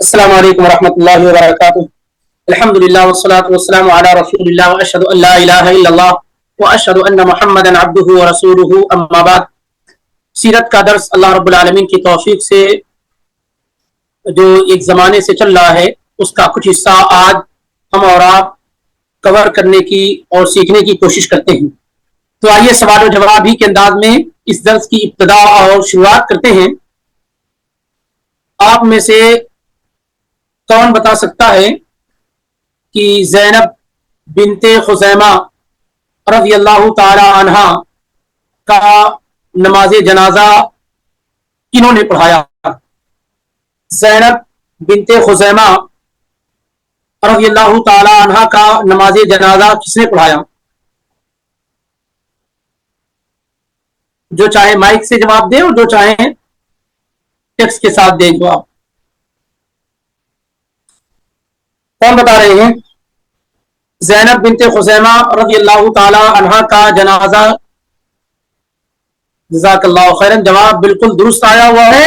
السلام علیکم ورحمۃ اللہ وبرکاتہ۔ الحمد للہ والصلاة والسلام علی رسول اللہ واشهد ان لا الہ الا اللہ واشهد ان محمدا عبدہ ورسولہ، اما بعد۔ سیرت کا درس اللہ رب العالمین کی توفیق سے جو ایک زمانے سے چل رہا ہے، اس کا کچھ حصہ آج ہم اور آپ کور کرنے کی اور سیکھنے کی کوشش کرتے ہیں۔ تو آئیے سوال و جواب ہی کے انداز میں اس درس کی ابتدا اور شروعات کرتے ہیں۔ آپ میں سے کون بتا سکتا ہے کہ زینب بنت خزیمہ رضی اللہ تعالی عنہا کا نماز جنازہ کنہوں نے پڑھایا؟ زینب بنت خزیمہ رضی اللہ تعالی عنہا کا نماز جنازہ کس نے پڑھایا؟ جو چاہے مائک سے جواب دے اور جو چاہے ٹیکسٹ کے ساتھ دے جواب۔ کون بتا رہے ہیں؟ زینب بنت خزیمہ رضی اللہ تعالی عنہا کا جنازہ، جزاک اللہ خیرن، جواب بالکل درست آیا ہوا ہے۔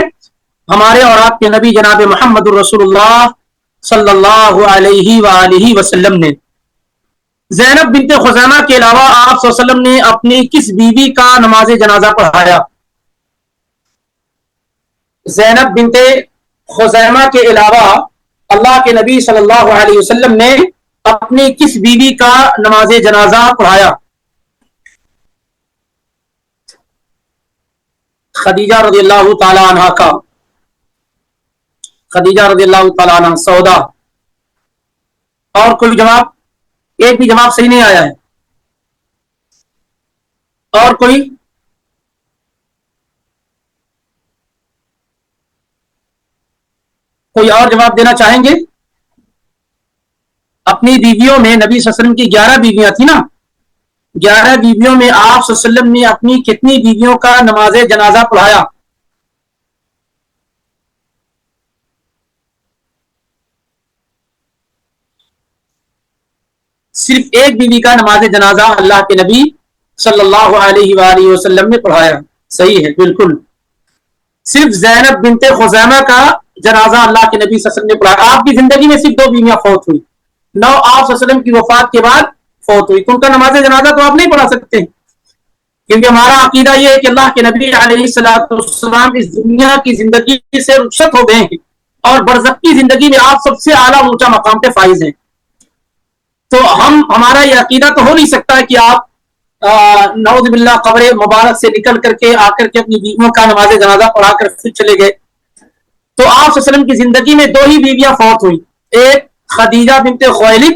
ہمارے اور آپ کے نبی جناب محمد الرسول اللہ صلی اللہ علیہ وآلہ وسلم نے زینب بنت خزیمہ کے علاوہ آپ صلی اللہ علیہ وسلم نے اپنی کس بیوی کا نماز جنازہ پڑھایا؟ زینب بنت خزیمہ کے علاوہ اللہ کے نبی صلی اللہ علیہ وسلم نے اپنی کس بیوی کا نماز جنازہ پڑھایا؟ خدیجہ رضی اللہ تعالی عنہ کا، خدیجہ رضی اللہ تعالی عنہ، سودا۔ اور کوئی جواب؟ ایک بھی جواب صحیح نہیں آیا ہے۔ اور کوئی؟ کوئی اور جواب دینا چاہیں گے؟ اپنی بیویوں میں نبی صلی اللہ علیہ وسلم کی 11 بیویاں تھیں نا، 11 بیویوں میں آپ صلی اللہ علیہ وسلم نے اپنی کتنی بیویوں کا نماز جنازہ پڑھایا؟ صرف ایک بیوی کا نماز جنازہ اللہ کے نبی صلی اللہ علیہ وآلہ وسلم نے پڑھایا۔ صحیح ہے، بالکل۔ صرف زینب بنت خزیمہ کا جنازہ اللہ کے نبی صلی اللہ علیہ وسلم نے پڑھایا۔ آپ کی زندگی میں صرف 2 بیویاں فوت ہوئی، 9 آپ صلی اللہ علیہ وسلم کی وفات کے بعد فوت ہوئی، تو ان کا نماز جنازہ تو آپ نہیں پڑھا سکتے، کیونکہ ہمارا عقیدہ یہ ہے کہ اللہ کے نبی علیہ السلام اس دنیا کی زندگی سے رخصت ہو گئے ہیں اور برزخ کی زندگی میں آپ سب سے اعلیٰ اونچا مقام پہ فائز ہیں۔ تو ہمارا یہ عقیدہ تو ہو نہیں سکتا ہے کہ آپ نعوذ باللہ قبر مبارک سے نکل کر کے آ کر کے اپنی بیویوں کا نماز جنازہ پڑھا کر پھر چلے گئے۔ تو آپ صلی اللہ علیہ وسلم کی زندگی میں 2 ہی بیویاں فوت ہوئی، ایک خدیجہ بنت خویلد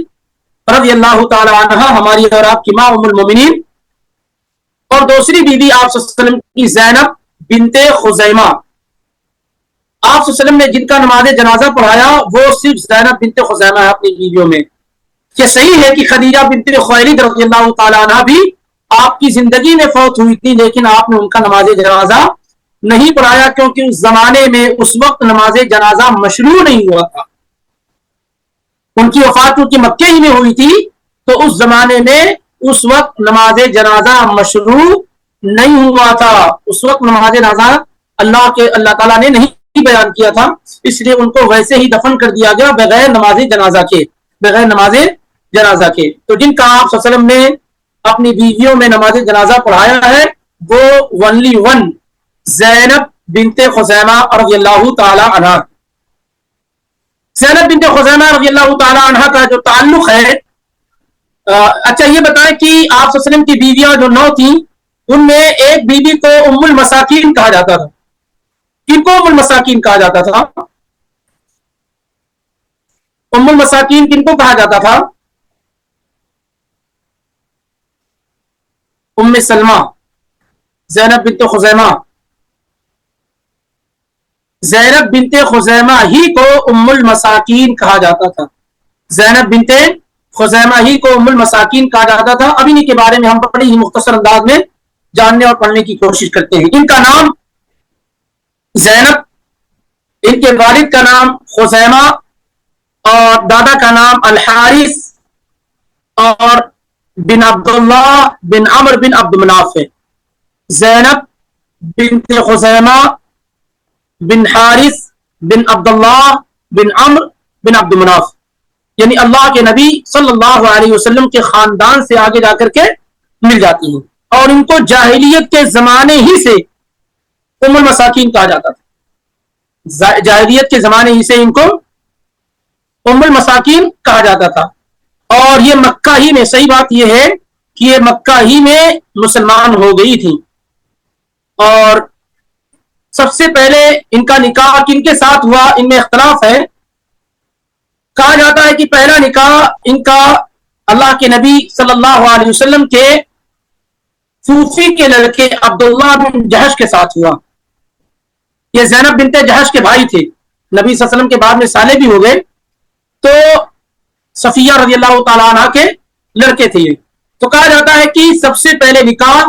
رضی اللہ تعالی عنہ، ہماری اور آپ کی ماں ام المومنین، اور دوسری بیوی آپ صلی اللہ علیہ وسلم کی زینب بنت خزیمہ۔ آپ صلی اللہ علیہ وسلم نے جن کا نماز جنازہ پڑھایا وہ صرف زینب بنت خزیمہ ہے اپنی بیویوں میں۔ یہ صحیح ہے کہ خدیجہ بنت خویلد رضی اللہ تعالی عنہ بھی آپ کی زندگی میں فوت ہوئی تھی، لیکن آپ نے ان کا نماز جنازہ نہیں پڑھایا، کیونکہ اس زمانے میں اس وقت نماز جنازہ مشروع نہیں ہوا تھا۔ ان کی وفات چونکہ مکے ہی میں ہوئی تھی، تو اس زمانے میں اس وقت نماز جنازہ مشروع نہیں ہوا تھا۔ اس وقت نماز جنازہ اللہ تعالیٰ نے نہیں بیان کیا تھا، اس لیے ان کو ویسے ہی دفن کر دیا گیا بغیر نماز جنازہ کے، بغیر نماز جنازہ کے۔ تو جن کا آپ صلی اللہ علیہ وسلم نے اپنی بیویوں میں نماز جنازہ پڑھایا ہے وہ ونلی ون زینب بنت خزیمہ رضی اللہ تعالی عنہ۔ زینب بنت خزیمہ رضی اللہ تعالی عنہ کا جو تعلق ہے، اچھا یہ بتائیں کہ آپ صلی اللہ علیہ وسلم کی بیویاں جو 9 تھیں، ان میں ایک بیوی کو ام المساکین کہا جاتا تھا۔ کن کو ام المساکین کہا جاتا تھا؟ ام المساکین کن کو کہا جاتا تھا؟ ام سلمہ، زینب بنت خزیمہ۔ زینب بنت خزیمہ ہی کو ام المساکین کہا جاتا تھا، زینب بنت خزیمہ ہی کو ام المساکین کہا جاتا تھا۔ اب انہی کے بارے میں ہم بڑے ہی مختصر انداز میں جاننے اور پڑھنے کی کوشش کرتے ہیں۔ ان کا نام زینب، ان کے والد کا نام خزیمہ اور دادا کا نام الحارث اور بن عبداللہ بن عمر بن عبد مناف ہے۔ زینب بنت خزیمہ بن حارث بن عبداللہ بن عمرو بن عبد مناف، یعنی اللہ کے نبی صلی اللہ علیہ وسلم کے خاندان سے آگے جا کر کے مل جاتی ہیں، اور ان کو جاہلیت کے زمانے ہی سے ام المساکین کہا جاتا تھا، جاہلیت کے زمانے ہی سے ان کو ام المساکین کہا جاتا تھا۔ اور یہ مکہ ہی میں، صحیح بات یہ ہے کہ یہ مکہ ہی میں مسلمان ہو گئی تھی، اور سب سے پہلے ان کا نکاح کن کے ساتھ ہوا ان میں اختلاف ہے۔ کہا جاتا ہے کہ پہلا نکاح ان کا اللہ کے نبی صلی اللہ علیہ وسلم کے صوفی کے لڑکے عبداللہ بن جہش کے ساتھ ہوا۔ یہ زینب بنت جہش کے بھائی تھے، نبی صلی اللہ علیہ وسلم کے بعد میں صالح بھی ہو گئے، تو صفیہ رضی اللہ تعالیٰ عنہ کے لڑکے تھے یہ۔ تو کہا جاتا ہے کہ سب سے پہلے نکاح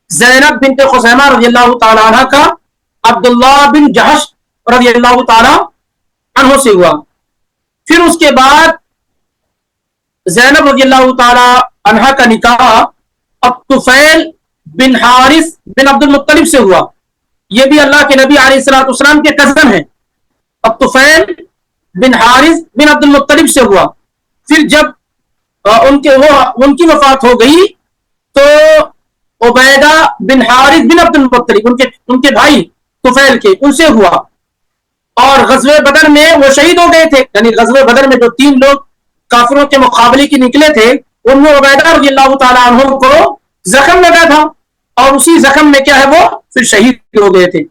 زینب بنت خزیمہ رضی اللہ تعالیٰ عنہ کا عبداللہ بن جہش رضی اللہ تعالیٰ عنہ سے ہوا۔ پھر اس کے بعد زینب رضی اللہ تعالیٰ عنہ کا نکاح طفیل بن حارث بن عبد المطلب سے ہوا۔ یہ بھی اللہ کے نبی علیہ الصلوۃ والسلام کے کزن ہیں، طفیل بن حارث بن عبد المطلب سے ہوا۔ پھر جب ان کی وفات ہو گئی تو عبیدہ بن حارث بن عبد المطلب ان کے بھائی طفیل کے، ان سے ہوا۔ اور غزوہ بدر میں وہ شہید ہو گئے تھے، یعنی غزوہ بدر میں جو 3 لوگ کافروں کے مقابلے کے نکلے تھے ان میں عبیدہ رضی اللہ تعالیٰ عنہ کو زخم لگا تھا، اور اسی زخم میں کیا ہے وہ پھر شہید ہو گئے تھے۔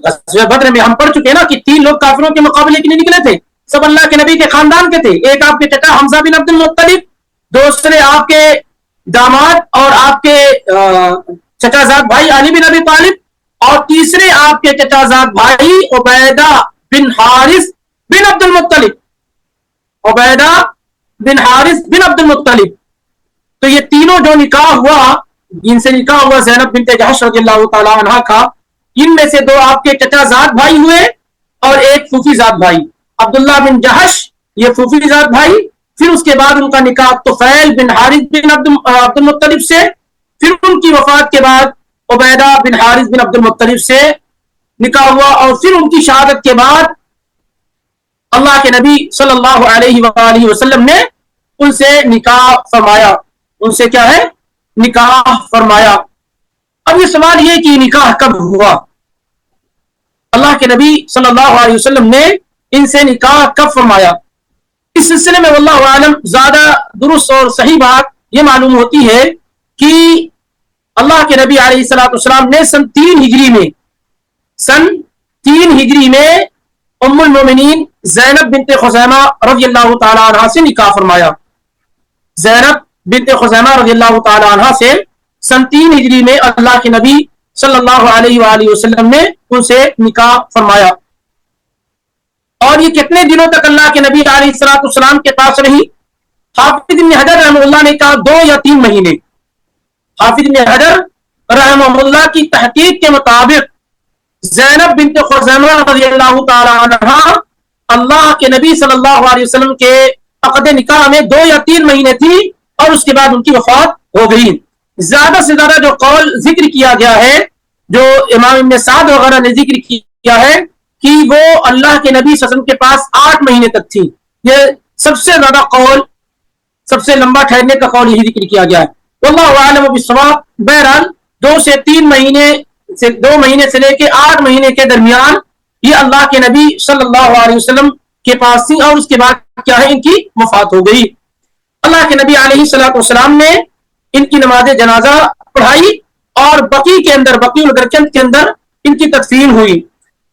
غزوہ بدر میں ہم پڑھ چکے نا کہ 3 لوگ کافروں کے مقابلے کے لیے نکلے تھے، سب اللہ کے نبی کے خاندان کے تھے۔ ایک آپ کے چچا حمزہ بن عبد المطلب، دوسرے آپ کے داماد اور آپ کے چچا زاد بھائی علی بن ابی طالب، اور تیسرے آپ کے چچا زاد بھائی عبیدہ بن حارث بن عبد المطلب، عبیدہ بن حارث بن عبد المطلب۔ تو یہ تینوں جو نکاح ہوا، جن سے نکاح ہوا زینب بنت جہش رضی اللہ تعالیٰ عنہ کا، ان میں سے 2 آپ کے چچا زاد بھائی ہوئے اور ایک پھوپھی زاد بھائی، عبداللہ بن جہش یہ پھوپھی زاد بھائی۔ پھر اس کے بعد ان کا نکاح طفیل بن حارث بن عبد المطلب سے، پھر ان کی وفات کے بعد عبیدہ بن حارث بن عبد المطلب سے نکاح ہوا، اور پھر ان کی شہادت کے بعد اللہ کے نبی صلی اللہ علیہ وآلہ وسلم نے ان سے نکاح فرمایا، ان سے کیا ہے نکاح فرمایا۔ اب یہ سوال یہ کہ نکاح کب ہوا، اللہ کے نبی صلی اللہ علیہ وسلم نے ان سے نکاح کب فرمایا؟ اس سلسلے میں واللہ عالم زیادہ درست اور صحیح بات یہ معلوم ہوتی ہے کہ اللہ کے نبی علیہ الصلوۃ والسلام نے سن 3 ہجری میں ام المومنین زینب بنت خزیمہ رضی اللہ تعالی عنہ سے نکاح فرمایا۔ زینب بنت خزیمہ رضی اللہ تعالی عنہ سے سن 3 ہجری میں اللہ کے نبی صلی اللہ علیہ وآلہ وسلم نے ان سے نکاح فرمایا۔ اور یہ کتنے دنوں تک اللہ کے نبی علیہ الصلوۃ والسلام کے پاس رہی؟ حافظ ابن حجر رحمہ اللہ نے کہا 2 یا 3 مہینے۔ حافظ ابن حجر رحمہ اللہ کی تحقیق کے مطابق زینب بنت خزیمہ رضی اللہ تعالی عنہ اللہ کے نبی صلی اللہ علیہ وسلم کے عقد نکاح میں 2 یا 3 مہینے تھی، اور اس کے بعد ان کی وفات ہو گئی۔ زیادہ سے زیادہ جو قول ذکر کیا گیا ہے، جو امام ابن سعد وغیرہ نے ذکر کیا ہے کہ وہ اللہ کے نبی صلی اللہ علیہ وسلم کے پاس 8 مہینے تک تھی۔ یہ سب سے زیادہ قول، سب سے لمبا ٹھہرنے کا قول یہی ذکر کیا گیا ہے۔ واللہ اعلم بالصواب۔ بہرحال 2 سے 3 مہینے سے 2 مہینے سے لے کے 8 مہینے کے درمیان یہ اللہ کے نبی صلی اللہ علیہ وسلم کے پاس تھی، اور اس کے بعد کیا ہے ان کی وفات ہو گئی۔ اللہ کے نبی علیہ الصلوۃ والسلام نے ان کی نماز جنازہ پڑھائی، اور بقیع کے اندر، بقیع الغرقد کے اندر ان کی تدفین ہوئی۔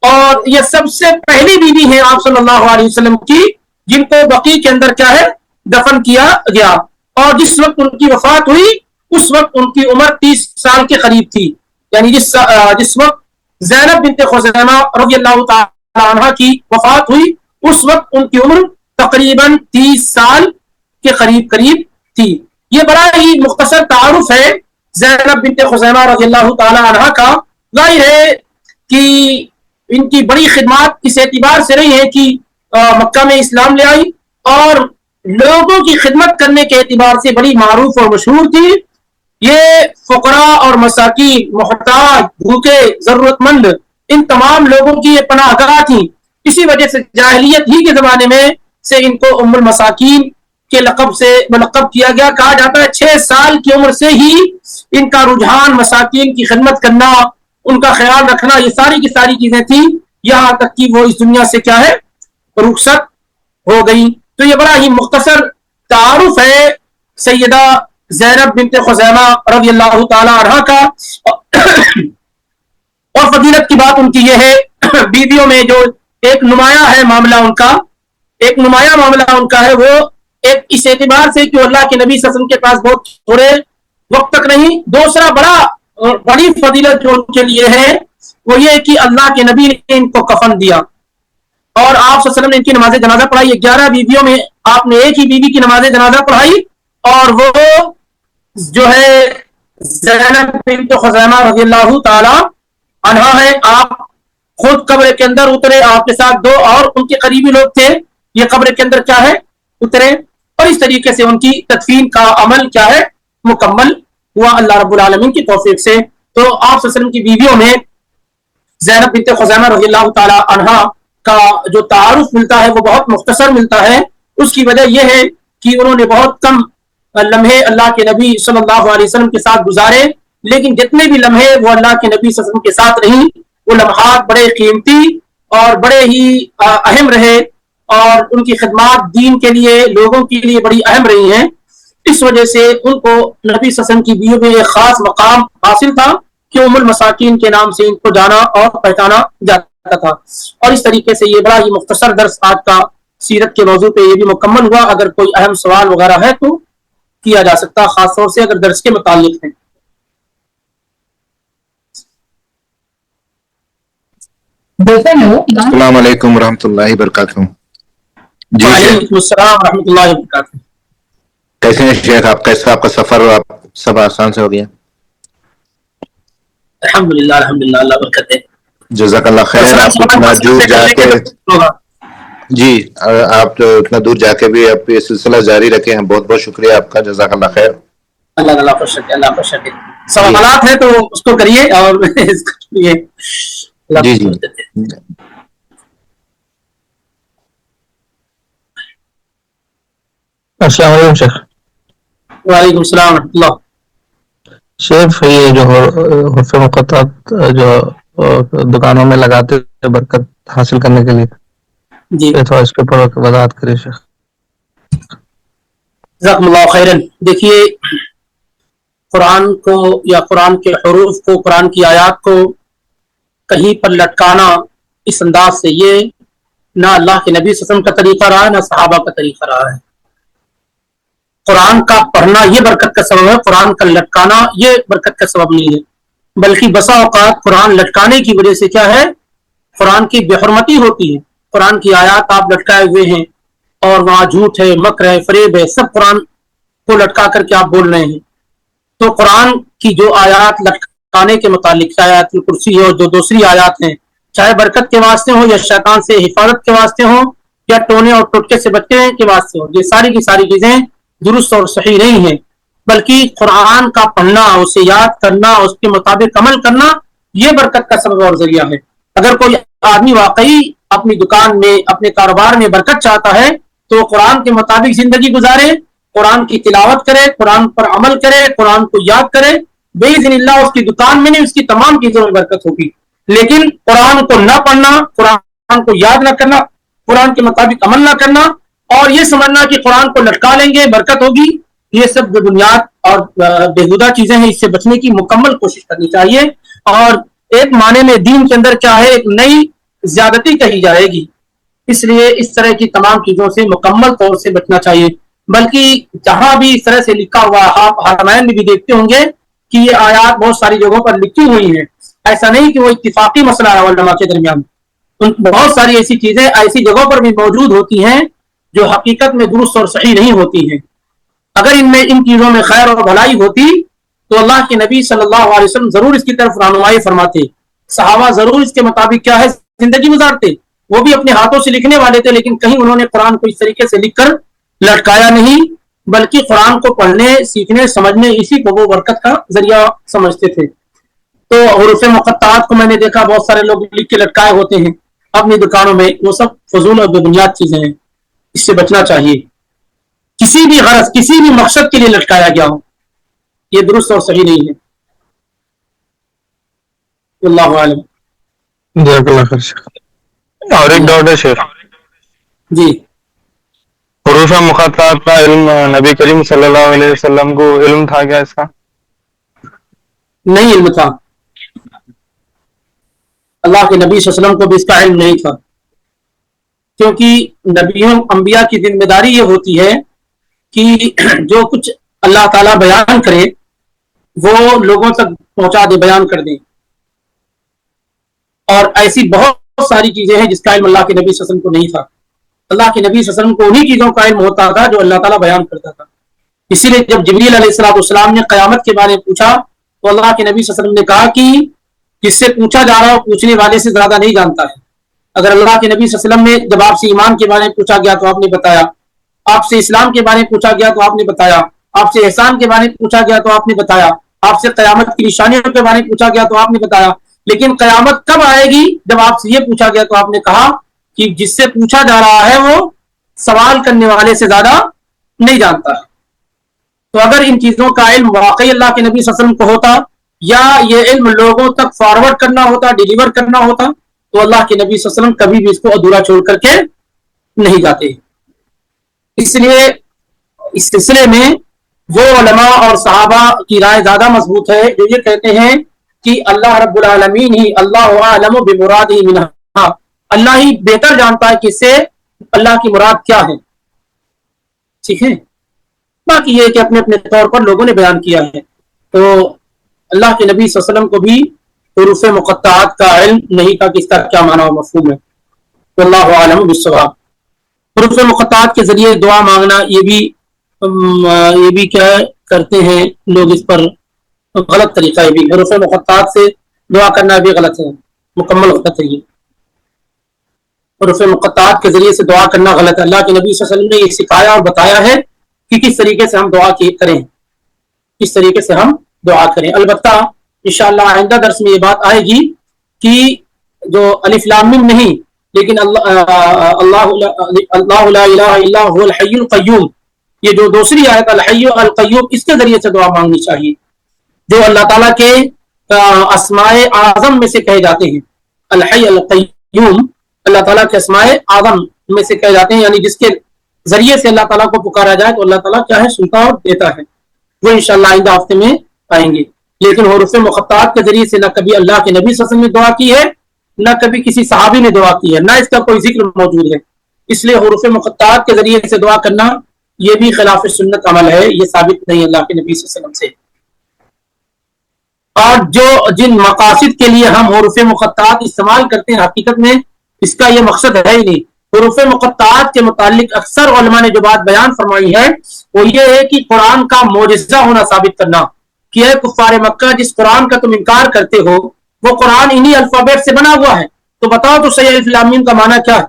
اور یہ سب سے پہلی بیوی ہیں آپ صلی اللہ علیہ وسلم کی جن کو بقیع کے اندر کیا ہے دفن کیا گیا۔ اور جس وقت ان کی وفات ہوئی اس وقت ان کی عمر 30 سال کے قریب تھی، یعنی جس وقت زینب بنت خزیمہ رضی اللہ تعالی عنہ کی وفات ہوئی اس وقت ان کی عمر تقریباً 30 سال کے قریب تھی۔ یہ بڑا ہی مختصر تعارف ہے زینب بنت خزیمہ رضی اللہ تعالی عنہ کا۔ ظاہر ہے کہ ان کی بڑی خدمات اس اعتبار سے رہی ہیں کہ مکہ میں اسلام لے آئی، اور لوگوں کی خدمت کرنے کے اعتبار سے بڑی معروف اور مشہور تھی۔ یہ فقراء اور مساکین، محتاج، بھوکے، ضرورت مند، ان تمام لوگوں کی یہ پناہ گاہ تھی۔ اسی وجہ سے جاہلیت ہی کے زمانے میں سے ان کو ام المساکین کے لقب سے ملقب کیا گیا. کہا جاتا ہے 6 سال کی عمر سے ہی ان کا رجحان مساکین کی خدمت کرنا, ان کا خیال رکھنا, یہ ساری کی ساری چیزیں تھیں, یہاں تک کہ وہ اس دنیا سے کیا ہے رخصت ہو گئی. تو یہ بڑا ہی مختصر تعارف ہے سیدہ زینب بنت خزیمہ رضی اللہ تعالی عنہا کا. اور فضیلت کی بات ان کی یہ ہے بیویوں میں جو ایک نمایاں ہے معاملہ ان کا, ایک نمایاں معاملہ ان کا ہے, وہ ایک اس اعتبار سے کہ اللہ کے نبی صلی اللہ علیہ وسلم کے پاس بہت تھوڑے وقت تک نہیں. دوسرا بڑی فضیلت جو ان کے لیے ہے وہ یہ کہ اللہ کے نبی نے ان کو کفن دیا, اور آپ صلی اللہ علیہ وسلم نے ان کی نماز جنازہ پڑھائی. 11 بیویوں میں آپ نے ایک ہی بیوی کی نماز جنازہ پڑھائی, اور وہ جو ہے زینب بنت خزیمہ رضی اللہ تعالی عنہا ہے. آپ خود قبر کے اندر اترے, آپ کے ساتھ 2 اور ان کے قریبی لوگ تھے, یہ قبر کے اندر کیا ہے اترے, اور اس طریقے سے ان کی تدفین کا عمل کیا ہے مکمل ہوا اللہ رب العالمین کی توفیق سے. تو آپ صلی اللہ علیہ وسلم کی بیویوں میں زینب بنت خزیمہ رضی اللہ تعالی عنہا کا جو تعارف ملتا ہے وہ بہت مختصر ملتا ہے. اس کی وجہ یہ ہے کہ انہوں نے بہت کم لمحے اللہ کے نبی صلی اللہ علیہ وسلم کے ساتھ گزارے, لیکن جتنے بھی لمحے وہ اللہ کے نبی صلی اللہ علیہ وسلم کے ساتھ رہیں, وہ لمحات بڑے قیمتی اور بڑے ہی اہم رہے, اور ان کی خدمات دین کے لیے لوگوں کے لیے بڑی اہم رہی ہیں. اس وجہ سے ان کو نبی صلی اللہ علیہ وسلم کی بیوی میں ایک خاص مقام حاصل تھا کہ ام المساکین کے نام سے ان کو جانا اور پہچانا جاتا تھا. اور اس طریقے سے یہ بڑا ہی مختصر درس آج کا سیرت کے موضوع پہ یہ بھی مکمل ہوا. اگر کوئی اہم سوال وغیرہ ہے تو کیا جا سکتا, خاص طور سے اگر درس کے متعلق ہے. السلام علیکم ورحمۃ اللہ وبرکاتہ. جی وعلیکم السلام ورحمۃ اللہ وبرکاتہ. کیسے ہیں شیخ آپ, کیسا آپ کا سفر, آپ سب آسان سے ہو گیا؟ الحمدللہ الحمدللہ, اللہ برکت ہے. جزاک اللہ خیر. آپ اتنا دور جا کے جی آپ تو اتنا دور جا کے بھی آپ یہ سلسلہ جاری رکھے ہیں, بہت بہت شکریہ آپ کا, جزاک اللہ خیر. اللہ اللہ خوش رکھے, اللہ خوش رکھے. سوالات ہیں تو اس کو کریے, اور جی جی السلام علیکم شیخ. وعلیکم السلام ورحمۃ اللہ. شیخ یہ جو حرف مقطعات جو دکانوں میں لگاتے ہیں برکت حاصل کرنے کے لیے, جی تھوڑا اس کے اوپر وضاحت کرے شیخ. جزاکم اللہ خیرن. دیکھیے قرآن کو یا قرآن کے حروف کو, قرآن کی آیات کو کہیں پر لٹکانا اس انداز سے, یہ نہ اللہ کے نبی صلی اللہ علیہ وسلم کا طریقہ رہا ہے, نہ صحابہ کا طریقہ رہا ہے. قرآن کا پڑھنا یہ برکت کا سبب ہے, قرآن کا لٹکانا یہ برکت کا سبب نہیں ہے. بلکہ بسا اوقات قرآن لٹکانے کی وجہ سے کیا ہے, قرآن کی بے حرمتی ہوتی ہے. قرآن کی آیات آپ لٹکائے ہوئے ہیں, اور وہاں جھوٹ ہے, مکر ہے, فریب ہے, سب قرآن کو لٹکا کر کے آپ بول رہے ہیں. تو قرآن کی جو آیات لٹکانے کے متعلق, چاہے آیت الکرسی ہو, جو دوسری آیات ہیں, چاہے برکت کے واسطے ہوں یا شیطان سے حفاظت کے واسطے ہوں یا ٹونے اور ٹوٹکے سے بچنے کے واسطے ہوں, یہ ساری کی ساری چیزیں درست اور صحیح نہیں ہیں. بلکہ قرآن کا پڑھنا, اسے یاد کرنا, اس کے مطابق عمل کرنا, یہ برکت کا سبب اور ذریعہ ہے. اگر کوئی آدمی واقعی اپنی دکان میں, اپنے کاروبار میں برکت چاہتا ہے تو قرآن کے مطابق زندگی گزارے, قرآن کی تلاوت کرے, قرآن پر عمل کرے, قرآن کو یاد کرے, باذن اللہ اس کی دکان میں نہیں, اس کی تمام چیزوں میں برکت ہوگی. لیکن قرآن کو نہ پڑھنا, قرآن کو یاد نہ کرنا, قرآن کے مطابق عمل نہ کرنا, اور یہ سمجھنا کہ قرآن کو لٹکا لیں گے برکت ہوگی, یہ سب جو بنیاد اور بےہودہ چیزیں ہیں, اس سے بچنے کی مکمل کوشش کرنی چاہیے. اور ایک معنی میں دین کے اندر کیا ہے, ایک نئی زیادتی کہی جائے گی. اس لیے اس طرح کی تمام چیزوں سے مکمل طور سے بچنا چاہیے. بلکہ جہاں بھی اس طرح سے لکھا ہوا, آپ حرمین میں بھی دیکھتے ہوں گے کہ یہ آیات بہت ساری جگہوں پر لکھی ہوئی ہیں. ایسا نہیں کہ وہ اتفاقی مسئلہ ہے علماء کے درمیان, بہت ساری ایسی چیزیں ایسی جگہوں پر بھی موجود ہوتی ہیں جو حقیقت میں درست اور صحیح نہیں ہوتی ہیں. اگر ان چیزوں میں خیر اور بھلائی ہوتی تو اللہ کے نبی صلی اللہ علیہ وسلم ضرور اس کی طرف رہنمائی فرماتے, صحابہ ضرور اس کے مطابق کیا ہے زندگی گزارتے. وہ بھی اپنے ہاتھوں سے لکھنے والے تھے, لیکن کہیں انہوں نے قرآن کو اس طریقے سے لکھ کر لٹکایا نہیں, بلکہ قرآن کو پڑھنے, سیکھنے, سمجھنے, اسی کو وہ برکت کا ذریعہ سمجھتے تھے. تو حروف مقطعات کو میں نے دیکھا بہت سارے لوگ لکھ کے لٹکائے ہوتے ہیں, اپنی دکانوں میں، وہ سب فضول اور بے بنیاد چیزیں ہیں، اس سے بچنا چاہیے. کسی بھی غرض، کسی بھی مقصد کے لیے لٹکایا گیا ہو، یہ درست اور صحیح نہیں ہے. اللہ عالم. جزاک اللہ خیر شیخ. اور ایک ڈاؤٹ ہے شیخ، جی. حروف مقطعات کا علم نبی کریم صلی اللہ علیہ وسلم کو علم تھا کیا اس کا؟ نہیں علم تھا. اللہ کے نبی صلی اللہ علیہ وسلم کو بھی اس کا علم نہیں تھا، کیونکہ نبیوں انبیاء کی ذمہ داری یہ ہوتی ہے کہ جو کچھ اللہ تعالیٰ بیان کرے وہ لوگوں تک پہنچا دے، بیان کر دیں. اور ایسی بہت ساری چیزیں ہیں جس کا علم اللہ کے نبی صلی اللہ علیہ وسلم کو نہیں تھا. اللہ کے نبی صلی اللہ علیہ وسلم کو انہی چیزوں کا علم ہوتا تھا جو اللہ تعالیٰ بیان کرتا تھا. اسی لیے جب جبریل علیہ السلام نے قیامت کے بارے میں پوچھا تو اللہ کے نبی صلی اللہ علیہ وسلم نے کہا کہ جس سے پوچھا جا رہا ہو پوچھنے والے سے زیادہ نہیں جانتا ہے. اگر اللہ کے نبی صلی اللہ علیہ وسلم نے جب آپ سے ایمان کے بارے میں پوچھا گیا تو آپ نے بتایا، آپ سے اسلام کے بارے میں پوچھا گیا تو آپ نے بتایا، آپ سے احسان کے بارے میں پوچھا گیا تو آپ نے بتایا، آپ سے قیامت کی نشانیوں کے بارے میں پوچھا گیا تو آپ نے بتایا. لیکن قیامت کب آئے گی؟ جب آپ سے یہ پوچھا گیا تو آپ نے کہا کہ جس سے پوچھا جا رہا ہے وہ سوال کرنے والے سے زیادہ نہیں جانتا ہے. تو اگر ان چیزوں کا علم واقعی اللہ کے نبی صلی اللہ علیہ وسلم کو ہوتا یا یہ علم لوگوں تک فارورڈ کرنا ہوتا، ڈیلیور کرنا ہوتا، تو اللہ کے نبی صلی اللہ علیہ وسلم کبھی بھی اس کو ادھورا چھوڑ کر کے نہیں جاتے. اس لیے اس سلسلے میں وہ علماء اور صحابہ کی رائے زیادہ مضبوط ہے جو یہ کہتے ہیں کہ اللہ رب العالمین ہی اللہ عالم بمرادہ منہا، اللہ ہی بہتر جانتا ہے کہ اس سے اللہ کی مراد کیا ہے. ٹھیک ہے. باقی یہ کہ اپنے اپنے طور پر لوگوں نے بیان کیا ہے. تو اللہ کے نبی صلی اللہ علیہ وسلم کو بھی حروف مقطعات کا علم نہیں تھا کہ اس کا کیا معنی و مفہوم ہے. واللہ اعلم بالصواب. حروف مقطعات کے ذریعے دعا مانگنا یہ بھی کیا کرتے ہیں لوگ، اس پر غلط طریقہ ہے. بھی حروف مقطعات سے دعا کرنا بھی غلط ہے، مکمل غلط ہے. یہ حروف مقطعات کے ذریعے سے دعا کرنا غلط ہے. اللہ کے نبی صلی اللہ علیہ وسلم نے یہ سکھایا اور بتایا ہے کہ کس طریقے سے ہم دعا کریں، کس طریقے سے ہم دعا کریں. البتہ انشاءاللہ آئندہ درس میں یہ بات آئے گی کہ جو الف لام میم نہیں، لیکن اللہ لا الہ الا هو الحی القیوم، یہ جو دوسری آیت الحی القیوم، اس کے ذریعے سے دعا مانگنی چاہیے، جو اللہ تعالیٰ کے اسماء اعظم میں سے کہے جاتے ہیں. الحی القیوم اللہ تعالیٰ کے اسماء اعظم میں سے کہے جاتے ہیں، یعنی جس کے ذریعے سے اللہ تعالیٰ کو پکارا جائے تو اللہ تعالیٰ کیا ہے، سنتا اور دیتا ہے. وہ انشاءاللہ آئندہ ہفتے میں آئیں گے. لیکن حروف مقطعات کے ذریعے سے نہ کبھی اللہ کے نبی صلی اللہ علیہ وسلم نے دعا کی ہے، نہ کبھی کسی صحابی نے دعا کی ہے، نہ اس کا کوئی ذکر موجود ہے. اس لیے حروف مقطعات کے ذریعے سے دعا کرنا یہ بھی خلاف سنت عمل ہے، یہ ثابت نہیں اللہ کے نبی صلی اللہ علیہ وسلم سے. اور جن مقاصد کے لیے ہم حروف مقطعات استعمال کرتے ہیں حقیقت میں اس کا یہ مقصد ہے ہی نہیں. حروف مقطعات کے متعلق اکثر علماء نے جو بات بیان فرمائی ہے وہ یہ ہے کہ قرآن کا معجزہ ہونا ثابت کرنا، کہ اے کفار مکہ جس قرآن کا تم انکار کرتے ہو وہ قرآن انہی الفابیٹ سے بنا ہوا ہے، تو بتاؤ تو صحیح الف لام میم کا معنی کیا ہے،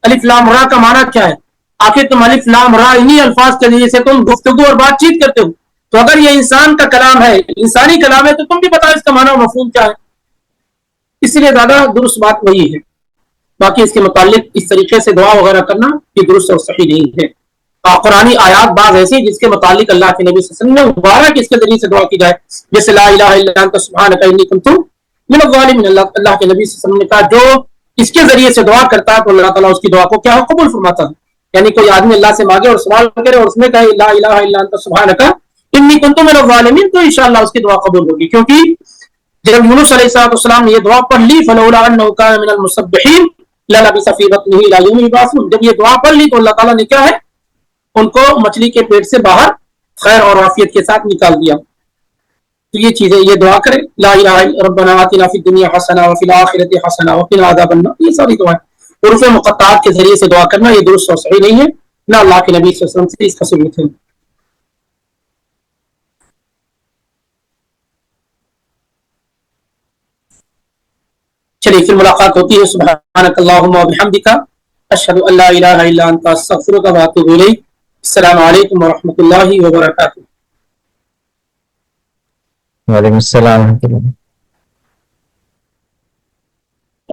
الف لام را کا معنی کیا ہے. آخر تم الف لام را انہی الفاظ کے ذریعے سے تم گفتگو اور بات چیت کرتے ہو، تو اگر یہ انسان کا کلام ہے، انسانی کلام ہے، تو تم بھی بتاؤ اس کا معنی و مفہوم کیا ہے. اس لیے زیادہ درست بات وہی ہے. باقی اس کے متعلق اس طریقے سے دعا وغیرہ کرنا یہ درست اور صحیح نہیں ہے. قرآنی آیات بعض ایسی جس کے متعلق اللہ کے نبی صلی اللہ علیہ وسلم نے ابھارا کہ اس کے ذریعے سے دعا کی جائے، جیسے لا الہ الا انت سبحانک انی کنت من الظالمین. اللہ کے نبی صلی اللہ علیہ وسلم نے کہا جو اس کے ذریعے سے دعا کرتا ہے تو اللہ تعالیٰ اس کی دعا کو کیا ہے، قبول فرماتا ہے. یعنی کوئی آدمی اللہ سے مانگے اور سوال کرے اور اس میں کہے لا الہ الا انت سبحانک انی کنت من الظالمین، تو انشاءاللہ اس کی دعا قبول ہوگی. کیونکہ جب یونس علیہ السلام نے یہ دعا پڑھ لی فلولا انہ کان من المسبحین للبث فی بطنہ الی یوم یبعثون، جب یہ دعا پڑھ لی تو اللہ تعالیٰ نے کیا ہے، ان کو مچھلی کے پیٹ سے باہر خیر اور عافیت کے ساتھ نکال دیا. تو یہ چیزیں، یہ دعا کریں لا الہ الا ربنا آتنا فی الدنیا حسنہ وفی الآخرۃ حسنہ وقنا عذاب النار، یہ ساری دعائیں حروف مقطعات کے ذریعے سے دعا کرنا یہ درست اور صحیح نہیں ہے، نہ اللہ کے نبی صلی اللہ علیہ وسلم سے اس کا ثبوت ہے. چلیے پھر ملاقات ہوتی ہے. سبحانک اللہم و بحمدک اشہد ان لا الہ الا انت استغفرک و اتوب الیک. السلام علیکم ورحمۃ اللہ وبرکاتہ. وعلیکم السلام ورحمۃ اللہ.